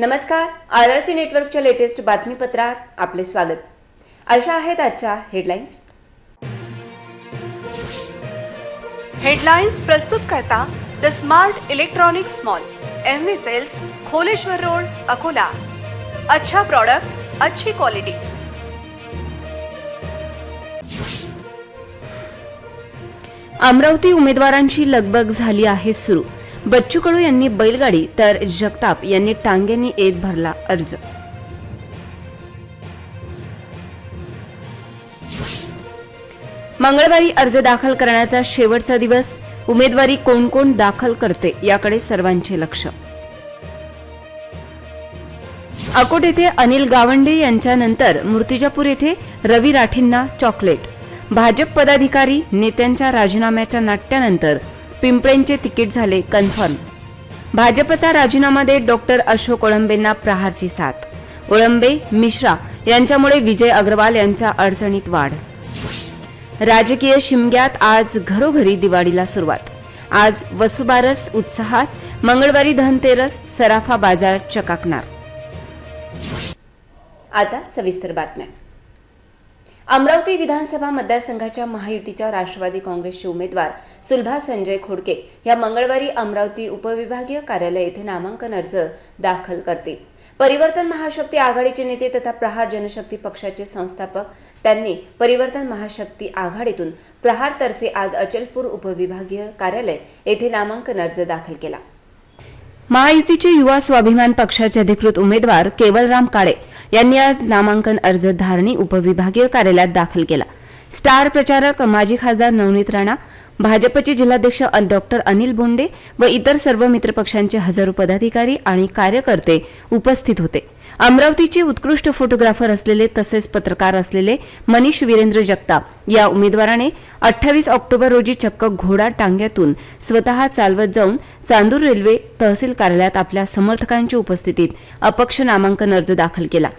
नमस्कार, RRC नेटवर्कच्या latest बातमीपत्रात आपले स्वागत। अशा आहेत आजच्या हेडलाईन्स। हेडलाइन्स प्रस्तुत करता the smart electronics mall, MV sales, Kholeshwar road, Akola. अच्छा प्रोडक्ट, अच्छी क्वालिटी। अमरावती उमेदवारांची लगबग झाली आहे सुरू। बच्चू कडू यांनी बैलगाडी तर जगताप यांनी टांग्यांनी येत भरला अर्ज। मंगळवारी अर्ज दाखल करण्याचा शेवटचा दिवस। उमेदवारी कोण कोण दाखल करते याकडे सर्वांचे लक्ष। अकोट येथे अनिल गावंडे यांच्यानंतर मूर्तिजापूर येथे रवी राठींना चॉकलेट। भाजप पदाधिकारी नेत्यांच्या राजीनाम्याच्या नाट्यानंतर पिंपळेंचे तिकीट झाले कन्फर्म। भाजपचा राजीनामा देत डॉक्टर अशोक ओळंबेंना प्रहारची साथ। ओळंबे मिश्रा यांच्यामुळे विजय अग्रवाल यांच्या अडचणीत वाढ। राजकीय शिमग्यात आज घरोघरी दिवाळीला सुरुवात। आज वसुबारस उत्साहात, मंगळवारी धनतेरस, सराफा बाजार चकाकणार। आता सविस्तर बातम्या। अमरावती विधानसभा मतदारसंघाच्या महायुतीच्या राष्ट्रवादी काँग्रेसचे उमेदवार सुलभा संजय खोडके या मंगळवारी अमरावती उपविभागीय कार्यालय येथे नामांकन अर्ज दाखल करतील। परिवर्तन महाशक्ती आघाडीचे नेते तथा प्रहार जनशक्ती पक्षाचे संस्थापक त्यांनी परिवर्तन महाशक्ती आघाडीतून प्रहारतर्फे आज अचलपूर उपविभागीय कार्यालय येथे नामांकन अर्ज दाखल केला। महायुतीचे युवा स्वाभिमान पक्षाचे अधिकृत उमेदवार केवलराम काळे यांनी आज नामांकन अर्ज धारणी उपविभागीय कार्यालयात दाखल केला। स्टार प्रचारक माजी खासदार नवनीत राणा, भाजपचे जिल्हाध्यक्ष डॉक्टर अनिल बोंडे व इतर सर्व मित्रपक्षांचे हजारो पदाधिकारी आणि कार्यकर्ते उपस्थित होते। अमरावतीचे उत्कृष्ट फोटोग्राफर असलेले तसेच पत्रकार असलेले मनीष वीरेंद्र जगताप या उमेदवाराने 28 ऑक्टोबर रोजी चक्क घोडा टांग्यातून स्वतः चालवत जाऊन चांदूर रेल्वे तहसील कार्यालयात आपल्या समर्थकांच्या उपस्थितीत अपक्ष नामांकन अर्ज दाखल केला।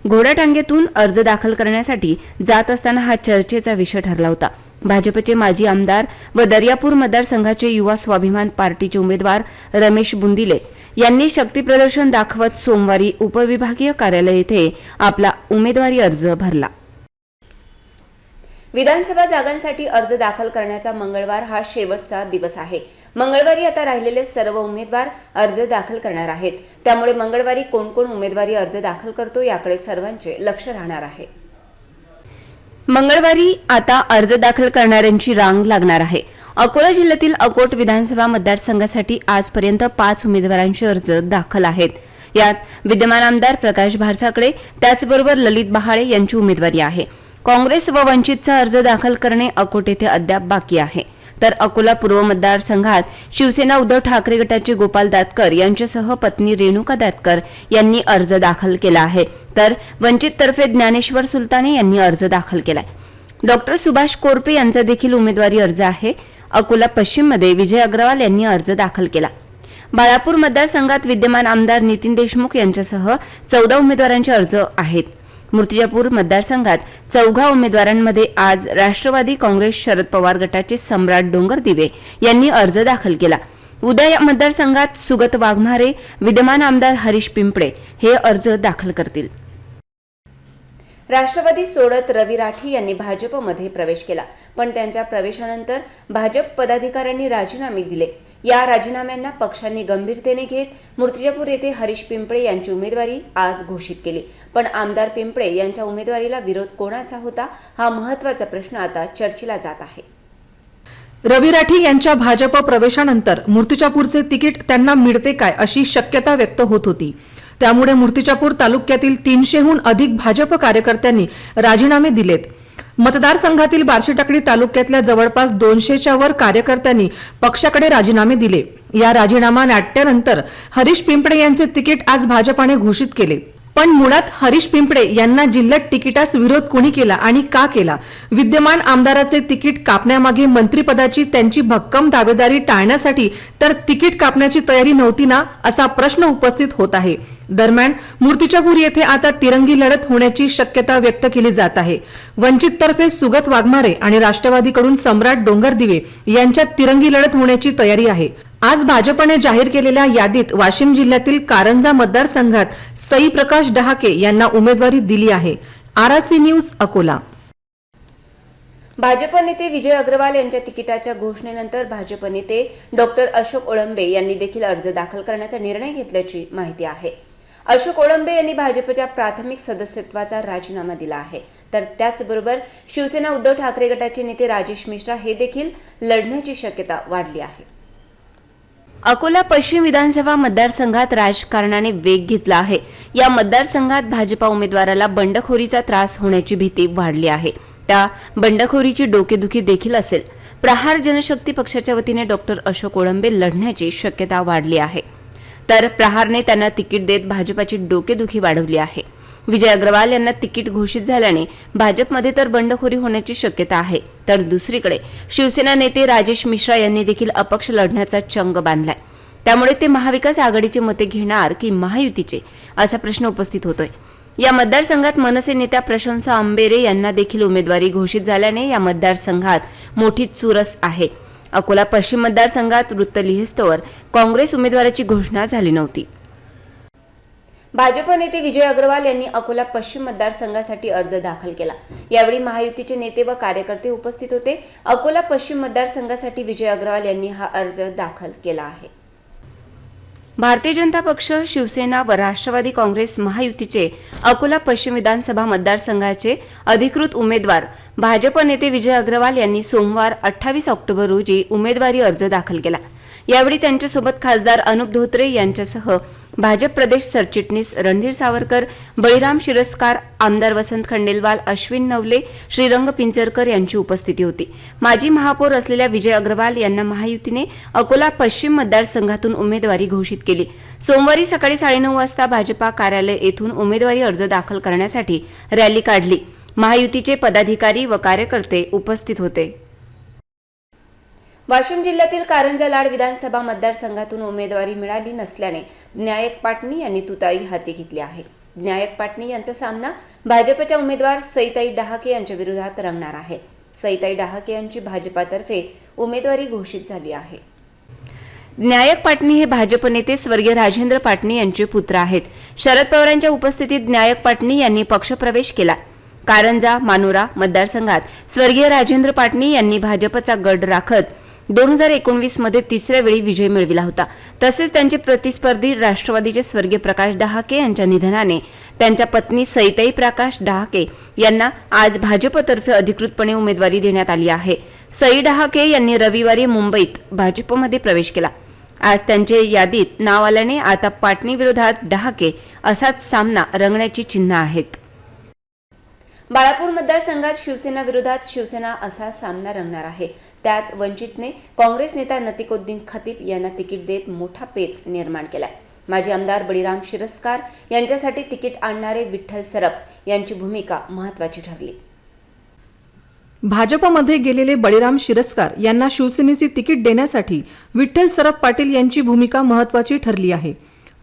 घोडा टांगेतून अर्ज दाखल करण्यासाठी जात असताना हा चर्चेचा विषय ठरला होता। भाजपचे माजी आमदार व दर्यापूर मतदारसंघाचे युवा स्वाभिमान पार्टीचे उमेदवार रमेश बुंदिले यांनी शक्ती प्रदर्शन दाखवत सोमवारी उपविभागीय कार्यालय येथे आपला उमेदवारी अर्ज भरला। विधानसभा जागांसाठी अर्ज दाखल करण्याचा मंगळवार हा शेवटचा दिवस आहे। मंगळवारी आता राहिलेले सर्व उमेदवार अर्ज दाखल करणार आहेत। त्यामुळे मंगळवारी कोण कोण उमेदवारी अर्ज दाखल करतो याकडे सर्वांचे लक्ष राहणार आहे। मंगळवारी आता अर्ज दाखल करणाऱ्यांची रांग लागणार आहे। अकोला जिल्ह्यातील अकोट विधानसभा मतदारसंघासाठी आजपर्यंत 5 उमेदवारांचे अर्ज दाखल आहेत। यात विद्यमान आमदार प्रकाश भारसाकडे, त्याचबरोबर ललित बहाळे यांची उमेदवारी आहे। काँग्रेस व वंचितचा अर्ज दाखल करणे अकोट येथे अद्याप बाकी आहे। तर अकोला पूर्व मतदारसंघात शिवसेना उद्धव ठाकरे गटाचे गोपाल दातकर यांच्यासह पत्नी रेणुका दातकर यांनी अर्ज दाखल केला आहे। तर वंचिततर्फे ज्ञानेश्वर सुलताने यांनी अर्ज दाखल केलाय। डॉक्टर सुभाष कोरपे यांचा देखील उमेदवारी अर्ज आहे। अकोला पश्चिममध्ये विजय अग्रवाल यांनी अर्ज दाखल केला। बाळापूर मतदारसंघात विद्यमान आमदार नितीन देशमुख यांच्यासह 14 उमेदवारांचे अर्ज आहेत। मूर्तिजापूर मतदारसंघात 4 उमेदवारांमध्ये आज राष्ट्रवादी काँग्रेस शरद पवार गटाचे सम्राट डोंगरदिवे यांनी अर्ज दाखल केला। उद्या या मतदारसंघात सुगत वाघमारे, विद्यमान आमदार हरीश पिंपळे हे अर्ज दाखल करतील। राष्ट्रवादी सोडत रवी राठी यांनी भाजपमध्ये प्रवेश केला, पण त्यांच्या प्रवेशानंतर भाजप पदाधिकाऱ्यांनी राजीनामे दिले। या राजीनाम्यांना पक्षांनी गंभीरतेने घेत मूर्तिजापूर येथे हरीश पिंपळे यांची उमेदवारी आज घोषित केली। पण आमदार पिंपळे यांच्या उमेदवारीला विरोध कोणाचा होता हा महत्त्वाचा प्रश्न आता चर्चेला जात आहे। रवी राठी यांच्या भाजप प्रवेशानंतर मूर्तिजापूरचे तिकीट त्यांना मिळते काय अशी शक्यता व्यक्त होत होती। त्यामुळे मूर्तिजापूर तालुक्यातील 300हून अधिक भाजप कार्यकर्त्यांनी राजीनामे दिलेत। मतदारसंघातील बार्शीटाकळी तालुक्यातल्या जवळपास 200च्या वर कार्यकर्त्यांनी पक्षाकडे राजीनामे दिले। या राजीनामा नाट्यानंतर हरीश पिंपळे यांचे तिकीट आज भाजपाने घोषित केले। पण मुळात हरीश पिंपळे यांना जिल्ह्यात तिकिटास विरोध कोणी केला आणि का केला? विद्यमान आमदाराचे तिकीट कापण्यामागे मंत्रिपदाची त्यांची भक्कम दावेदारी टाळण्यासाठी तर तिकीट कापण्याची तयारी नव्हती ना, असा प्रश्न उपस्थित होत आहे। दरम्यान मूर्तिजापूर येथे आता तिरंगी लढत होण्याची शक्यता व्यक्त केली जात आहे। वंचिततर्फे सुगत वाघमारे आणि राष्ट्रवादीकडून सम्राट डोंगरदिवे यांच्यात तिरंगी लढत होण्याची तयारी आहे। आज भाजपने जाहीर केलेल्या यादीत वाशिम जिल्ह्यातील कारंजा मतदारसंघात सई प्रकाश डहाके यांना उमेदवारी दिली आहे. RC news Akola. भाजप नेते विजय अग्रवाल यांच्या तिकिटाच्या घोषणेनंतर भाजप नेते डॉक्टर अशोक ओळंबे यांनी देखील अर्ज दाखल करण्याचा निर्णय घेतल्याची माहिती आहे. अशोक ओळंबे यांनी भाजपच्या प्राथमिक सदस्यत्वाचा राजीनामा दिला आहे. तर त्याचबरोबर शिवसेना उद्धव ठाकरे गटाचे नेते राजेश मिश्रा हे देखील लढण्याची शक्यता वाढली आहे. अकोला पश्चिम विधानसभा मतदारसंघात राजकारणाने वेग घेतला आहे. या मतदारसंघात भाजपा उमेदवाराला बंडखोरीचा त्रास होण्याची भीती वाढली आहे. त्या बंडखोरीची डोकेदुखी देखील असेल. प्रहार जनशक्ती पक्षाच्या वतीने डॉक्टर अशोक ओळंबे लढण्याची शक्यता वाढली आहे. तर प्रहारने त्यांना तिकीट देत भाजपाची डोकेदुखी वाढवली आहे. विजय अग्रवाल यांना तिकीट घोषित झाल्याने भाजपमध्ये तर बंडखोरी होण्याची शक्यता आहे. तर दुसरीकडे शिवसेना नेते राजेश मिश्रा यांनी देखील अपक्ष लढण्याचा चंग बांधलाय. त्यामुळे ते महाविकास आघाडीचे मते घेणार की महायुतीचे असा प्रश्न उपस्थित होतोय. या मतदारसंघात मनसे नेत्या प्रशंसा आंबेरे यांना देखील उमेदवारी घोषित झाल्याने या मतदारसंघात मोठी चुरस आहे. अकोला पश्चिम मतदारसंघात वृत्त लिहिस्तोवर काँग्रेस उमेदवाराची घोषणा झाली नव्हती. भाजप नेते विजय अग्रवाल यांनी अकोला पश्चिम मतदारसंघासाठी अर्ज दाखल केला. यावेळी महायुतीचे नेते व कार्यकर्ते उपस्थित होते. अकोला पश्चिम मतदारसंघासाठी विजय अग्रवाल यांनी हा अर्ज दाखल केला आहे. भारतीय जनता पक्ष, शिवसेना व राष्ट्रवादी काँग्रेस महायुतीचे अकोला पश्चिम विधानसभा मतदारसंघाचे अधिकृत उमेदवार भाजप नेते विजय अग्रवाल यांनी सोमवार 28 ऑक्टोबर रोजी उमेदवारी अर्ज दाखल केला. यावेळी त्यांच्यासोबत खासदार अनुप धोत्रे यांच्यासह भाजप प्रदेश सरचिटणीस रणधीर सावरकर, बळीराम शिरस्कार, आमदार वसंत खंडेलवाल, अश्विन नवले, श्रीरंग पिंचरकर यांची उपस्थिती होती. माजी महापौर असलेल्या विजय अग्रवाल यांना महायुतीने अकोला पश्चिम मतदारसंघातून उमेदवारी घोषित केली. सोमवारी सकाळी 9:30 वाजता भाजपा कार्यालय येथून उमेदवारी अर्ज दाखल करण्यासाठी रॅली काढली. महायुतीचे पदाधिकारी व कार्यकर्ते उपस्थित होते. वाशिम जिल्ह्यातील कारंजा लाड विधानसभा मतदारसंघातून उमेदवारी मिळाली नसल्याने विनायक पाटणी यांनी तुताई हाती घेतली आहे. विनायक पाटणी यांचा सामना भाजपच्या उमेदवार सईताई डहाके यांच्या विरोधात रंगणार आहे. सईताई डहाके यांची भाजपातर्फे उमेदवारी घोषित झाली आहे. विनायक पाटणी हे भाजप नेते स्वर्गीय राजेंद्र पाटणी यांचे पुत्र आहेत. शरद पवारांच्या उपस्थितीत विनायक पाटणी यांनी पक्षप्रवेश केला. कारंजा मानोरा मतदारसंघात स्वर्गीय राजेंद्र पाटणी यांनी भाजपचा गड राखत 2019 मध्ये तिसऱ्या वेळी विजय मिळविला होता. तसेच त्यांचे प्रतिस्पर्धी राष्ट्रवादीचे स्वर्गीय प्रकाश डहाके यांच्या निधनाने त्यांच्या पत्नी सईताई प्रकाश डहाके यांना आज भाजपतर्फे अधिकृतपणे उमेदवारी देण्यात आली आहे. सई डहाके यांनी रविवारी मुंबईत भाजपमध्ये प्रवेश केला. आज त्यांचे यादीत नाव आल्याने आता पाटणी विरोधात डहाके असाच सामना रंगण्याची चिन्ह आहेत. बाळापूर मतदारसंघात शिवसेना विरोधात शिवसेना असा सामना रंगणार आहे. त्यात वंचितने काँग्रेस नेता नतीकुद्दीन खतीब यांना तिकीट देत मोठा पेच निर्माण केलाय. माजी आमदार बळीराम शिरस्कार यांच्यासाठी तिकीट आणणारे विठ्ठल सरप यांची भूमिका महत्त्वाची ठरली. भाजपमध्ये गेलेले बळीराम शिरस्कार यांना शिवसेनेचे तिकीट देण्यासाठी विठ्ठल सरप पाटील यांची भूमिका महत्त्वाची ठरली आहे.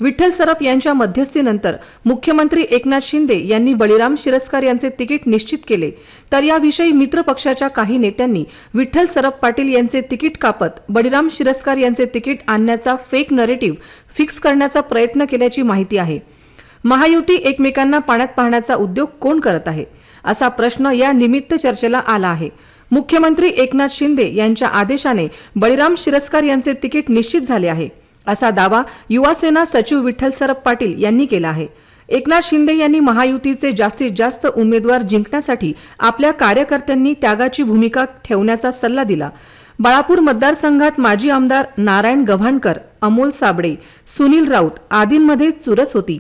विठ्ठल सरप यांच्या मध्यस्थीनंतर मुख्यमंत्री एकनाथ शिंदे यांनी बळीराम शिरस्कार यांचे तिकीट निश्चित केले. तर याविषयी मित्र पक्षाच्या काही नेत्यांनी विठ्ठल सरप पाटील यांचे तिकीट कापत बळीराम शिरस्कार यांचे तिकीट आणण्याचा फेक नरेटिव्ह फिक्स करण्याचा प्रयत्न केल्याची माहिती आहे. महायुती एकमेकांना पाण्यात पाहण्याचा उद्योग कोण करत आहे असा प्रश्न या निमित्त चर्चेला आला आहे. मुख्यमंत्री एकनाथ शिंदे यांच्या आदेशाने बळीराम शिरस्कार यांचे तिकीट निश्चित झाले आहे असा दावा युवासेना सचिव विठ्ठल सरप पाटील यांनी केला आहे. एकनाथ शिंदे यांनी महायुतीचे जास्तीत जास्त उमेदवार जिंकण्यासाठी आपल्या कार्यकर्त्यांनी त्यागाची भूमिका ठेवण्याचा सल्ला दिला. बाळापूर मतदारसंघात माजी आमदार नारायण गव्हाणकर, अमोल साबळे, सुनील राऊत आदींमध्ये चुरस होती.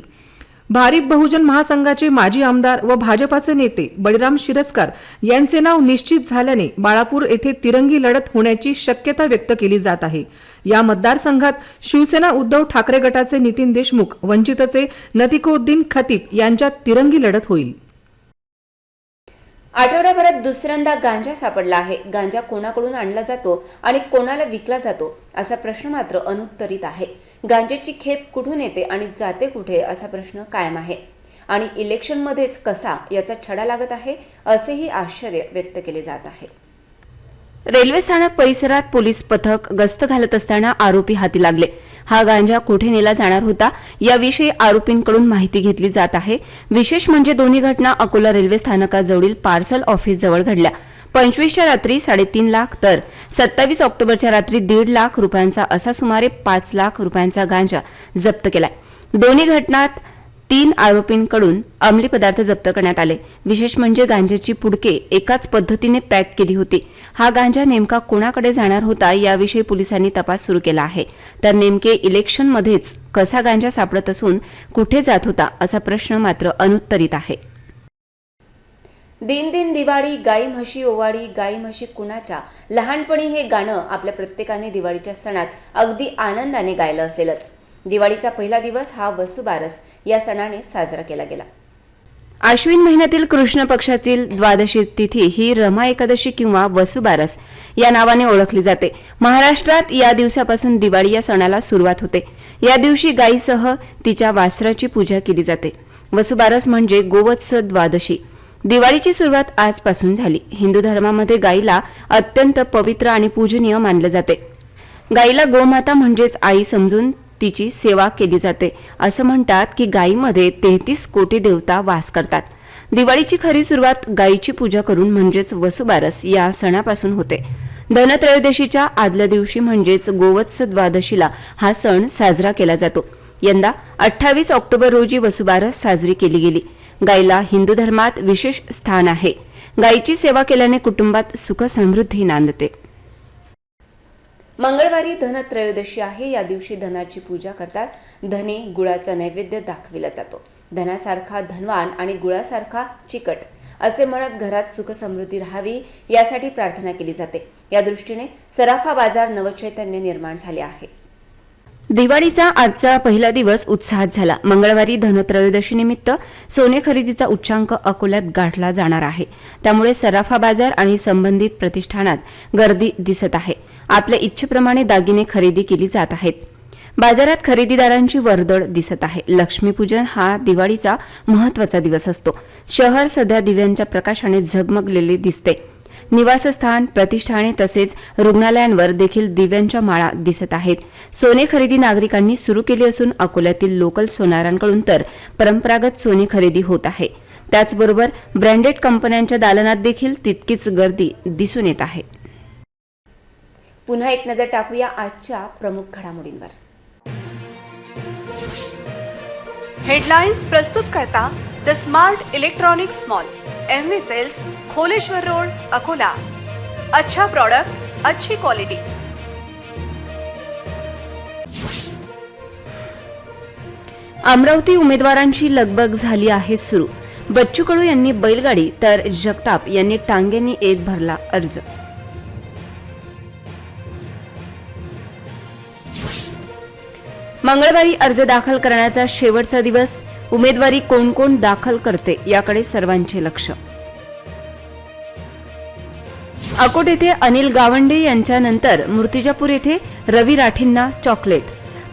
भारिप बहुजन महासंघाचे माजी आमदार व भाजपाचे नेते बळीराम शिरस्कार यांचे नाव निश्चित झाल्याने बाळापूर येथे तिरंगी लढत होण्याची शक्यता व्यक्त केली जात आहे. या मतदारसंघात शिवसेना उद्धव ठाकरे गटाचे नितीन देशमुख, वंचितचे नतीकुद्दीन खतीब यांच्यात तिरंगी लढत होईल. आठवड्याभरात दुसऱ्यांदा गांजा सापडला आहे. गांजा कोणाकडून आणला जातो आणि कोणाला विकला जातो असा प्रश्न मात्र अनुत्तरित आहे. गांजाची खेप कुठून येते आणि जाते कुठे असा प्रश्न कायम आहे. आणि इलेक्शनमध्येच कसा याचा छडा लागत आहे असेही आश्चर्य व्यक्त केले जात आहे. रेल्वे स्थानक परिसरात पोलीस पथक गस्त घालत असताना आरोपी हाती लागले. हा गांजा कुठे नेला जाणार होता याविषयी आरोपींकडून माहिती घेतली जात आहे. विशेष म्हणजे दोन्ही घटना अकोला रेल्वे स्थानकाजवळील पार्सल ऑफिस जवळ घडल्या. 25च्या रात्री 3.5 लाख तर 27 ऑक्टोबरच्या रात्री 1.5 लाख रुपयांचा असा सुमारे 5 लाख रुपयांचा गांजा जप्त केलाय. दोन्ही घटनात 3 आरोपींकडून अंमली पदार्थ जप्त करण्यात आले. विशेष म्हणजे गांजाची पुडके एकाच पद्धतीने पॅक केली होती. हा गांजा नेमका कोणाकडे जाणार होता याविषयी पोलिसांनी तपास सुरू केला आहे. तर नेमके इलेक्शनमध्येच कसा गांजा सापडत असून कुठे जात होता असा प्रश्न मात्र अनुत्तरित आहे. दिन दिन दिवाळी, गाई म्हशी ओवाळी, गाई म्हशी कुणाच्या. लहानपणी हे गाणं आपल्या प्रत्येकाने दिवाळीच्या सणात अगदी आनंदाने गायलं असेलच. दिवाळीचा पहिला दिवस हा वसुबारस या सणाने साजरा केला गेला. आश्विन महिन्यातील कृष्ण पक्षातील द्वादशी तिथी ही रमा एकादशी किंवा वसुबारस या नावाने ओळखली जाते. महाराष्ट्रात या दिवसापासून दिवाळी या सणाला सुरुवात होते. या दिवशी गायीसह तिच्या वासराची पूजा केली जाते. वसुबारस म्हणजे गोवत्स द्वादशी. दिवाळीची सुरुवात आजपासून झाली. हिंदू धर्मामध्ये गायीला अत्यंत पवित्र आणि पूजनीय मानले जाते. गायीला गोमाता म्हणजेच आई समजून तिची सेवा केली जाते. असं म्हणतात की गायीमध्ये 33 कोटी देवता वास करतात. दिवाळीची खरी सुरुवात गायीची पूजा करून म्हणजेच वसुबारस या सणापासून होते. धनत्रयोदशीच्या आदल्या दिवशी म्हणजेच गोवत्स द्वादशीला हा सण साजरा केला जातो. यंदा 28 ऑक्टोबर रोजी वसुबारस साजरी केली गेली. गायीला हिंदू धर्मात विशेष स्थान आहे. गायीची सेवा केल्याने कुटुंबात सुख समृद्धी नांदते. मंगळवारी धनत्रयोदशी आहे. या दिवशी धनाची पूजा करतात. धने गुळाचा नैवेद्य दाखविला जातो. धनासारखा धनवान आणि गुळासारखा चिकट असे म्हणत घरात सुख समृद्धी राहावी यासाठी प्रार्थना केली जाते. या दृष्टीने सराफा बाजार नवचैतन्य निर्माण झाले आहे. दिवाळीचा आजचा पहिला दिवस उत्साहात झाला. मंगळवारी धनत्रयोदशी निमित्त सोने खरेदीचा उच्चांक अकोल्यात गाठला जाणार आहे. त्यामुळे सराफा बाजार आणि संबंधित प्रतिष्ठानात गर्दी दिसत आहे. आपल्या इच्छेप्रमाणे दागिने खरेदी केली जात आहेत. बाजारात खरेदीदारांची वर्दळ दिसत आहे. लक्ष्मीपूजन हा दिवाळीचा महत्त्वाचा दिवस असतो. शहर सध्या दिव्यांच्या प्रकाशाने झगमगलेले दिसते. निवासस्थान, प्रतिष्ठाने तसेच रुग्णालयांवर देखील दिव्यांच्या माळा दिसत आहेत. सोने खरेदी नागरिकांनी सुरू केली असून अकोल्यातील लोकल सोनारांकडून तर परंपरागत सोने खरेदी होत आहे. त्याचबरोबर ब्रँडेड कंपन्यांच्या दालनात देखील तितकीच गर्दी दिसून येत आहे. पुन्हा एक नजर टाकूया आजच्या प्रमुख घडामोडींवर. हेडलाइन्स प्रस्तुत करता the smart electronics mall, MV sales, Kholeshwar road, Akola. अच्छा प्रोडक्ट, अच्छी क्वालिटी. अमरावती उमेदवारांची लगबग झाली आहे सुरू. बच्चू कडू यांनी बैलगाडी तर जगताप यांनी टांग्यांनी येत भरला अर्ज. मंगळवारी अर्ज दाखल करण्याचा शेवटचा दिवस. उमेदवारी कोण कोण दाखल करते याकडे सर्वांचे लक्ष. अकोट येथे अनिल गावंडे यांच्यानंतर मूर्तिजापूर येथे रवी राठींना चॉकलेट.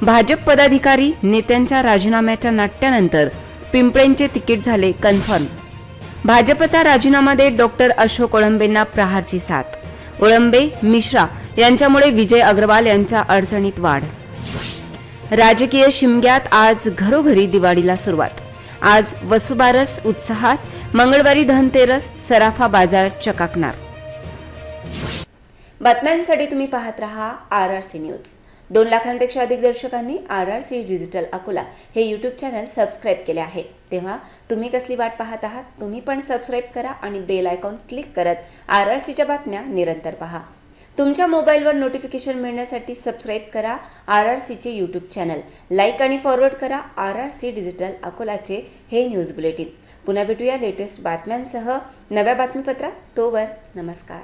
भाजप पदाधिकारी नेत्यांच्या राजीनाम्याच्या नाट्यानंतर पिंपळेंचे तिकीट झाले कन्फर्म. भाजपचा राजीनामा देत डॉक्टर अशोक ओळंबेंना प्रहारची साथ. ओळंबे मिश्रा यांच्यामुळे विजय अग्रवाल यांच्या अडचणीत वाढ. राजकीय शिमग्यात आज घरोघरी दिवाळीला सुरुवात. आज वसुबारस उत्साहात. मंगळवारी धनतेरस. सराफा बाजार चकाकणार. बातम्यांसाठी तुम्ही पाहत रहा RRC न्यूज. 2 लाखांपेक्षा अधिक दर्शकांनी RRC डिजिटल अकोला हे यूट्यूब चॅनल सबस्क्राईब केले आहे. तेव्हा तुम्ही कसली वाट पाहत आहात? तुम्ही पण सबस्क्राईब करा आणि बेल आयकॉन क्लिक करत RRCच्या बातम्या निरंतर पहा. तुमच्या मोबाईलवर नोटिफिकेशन मिळण्यासाठी सबस्क्राईब करा RRCचे यूट्यूब चॅनल. लाईक आणि फॉरवर्ड करा RRC डिजिटल अकोलाचे हे न्यूज बुलेटिन. पुन्हा भेटूया लेटेस्ट बातम्यांसह नव्या बातमीपत्रात. तोवर नमस्कार.